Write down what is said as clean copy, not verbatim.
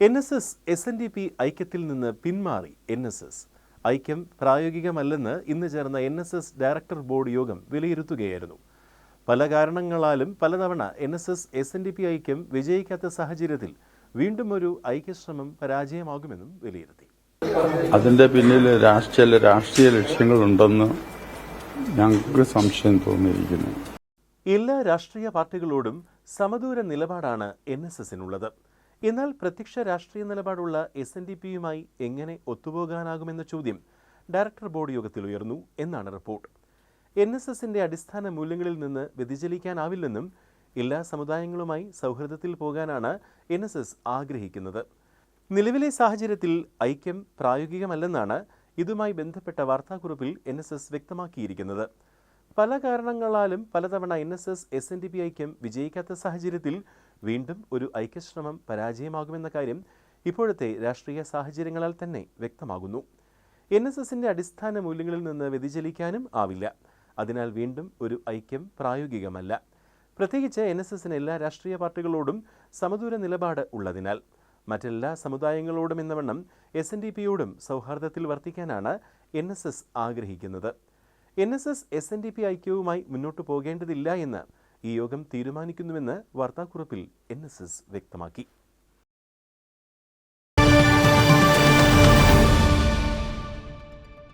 NSS SNDP ഐക്യത്തിൽ നിന്ന് പിന്മാറി NSS. ഐക്യം പ്രായോഗികമല്ലെന്ന് ഇന്ന് ചേർന്ന NSS ഡയറക്ടർ ബോർഡ് യോഗം വിലയിരുത്തുകയായിരുന്നു. പല കാരണങ്ങളാലും പലതവണ NSS SNDP ഐക്യം വിജയിക്കാത്ത സാഹചര്യത്തിൽ വീണ്ടും ഒരു ഐക്യശ്രമം പരാജയമാകുമെന്നും വിലയിരുത്തി. അതിന്റെ പിന്നിൽ രാഷ്ട്രീയ ലക്ഷ്യങ്ങളുണ്ടെന്ന് ഞങ്ങൾക്ക് സംശയം തോന്നിയിരിക്കുന്നു. എല്ലാ രാഷ്ട്രീയ പാർട്ടികളോടും സമദൂര നിലപാടാണ് NSSനുള്ളത്. എന്നാൽ പ്രത്യക്ഷ രാഷ്ട്രീയ നിലപാടുള്ള SNDPയുമായി എങ്ങനെ ഒത്തുപോകാനാകുമെന്ന ചോദ്യം ഡയറക്ടർ ബോർഡ് യോഗത്തിൽ ഉയർന്നു എന്നാണ് റിപ്പോർട്ട്. NSSന്റെ അടിസ്ഥാന മൂല്യങ്ങളിൽ നിന്ന് വ്യതിചലിക്കാനാവില്ലെന്നും എല്ലാ സമുദായങ്ങളുമായി സൗഹൃദത്തിൽ പോകാനാണ് NSS ആഗ്രഹിക്കുന്നത്. നിലവിലെ സാഹചര്യത്തിൽ ഐക്യം പ്രായോഗികമല്ലെന്നാണ് ഇതുമായി ബന്ധപ്പെട്ട വാർത്താക്കുറിപ്പിൽ NSS വ്യക്തമാക്കിയിരിക്കുന്നത്. പല കാരണങ്ങളാലും പലതവണ NSS SNDP ഐക്യം വിജയിക്കാത്ത സാഹചര്യത്തിൽ വീണ്ടും ഒരു ഐക്യശ്രമം പരാജയമാകുമെന്ന കാര്യം ഇപ്പോഴത്തെ രാഷ്ട്രീയ സാഹചര്യങ്ങളാൽ തന്നെ വ്യക്തമാകുന്നു. NSSന്റെ അടിസ്ഥാന മൂല്യങ്ങളിൽ നിന്ന് വ്യതിചലിക്കാനും ആവില്ല. അതിനാൽ വീണ്ടും ഒരു ഐക്യം പ്രായോഗികമല്ല. പ്രത്യേകിച്ച് NSSന് എല്ലാ രാഷ്ട്രീയ പാർട്ടികളോടും സമദൂര നിലപാട് ഉള്ളതിനാൽ മറ്റെല്ലാ സമുദായങ്ങളോടും എന്നവണ്ണം SNDPയോടും സൗഹാർദ്ദത്തിൽ വർത്തിക്കാനാണ് NSS ആഗ്രഹിക്കുന്നത്. NSS SNDP ഐക്യവുമായി മുന്നോട്ടു പോകേണ്ടതില്ല എന്ന് ഈ യോഗം തീരുമാനിക്കുന്നുവെന്ന് വാർത്താക്കുറിപ്പിൽ NSS വ്യക്തമാക്കി.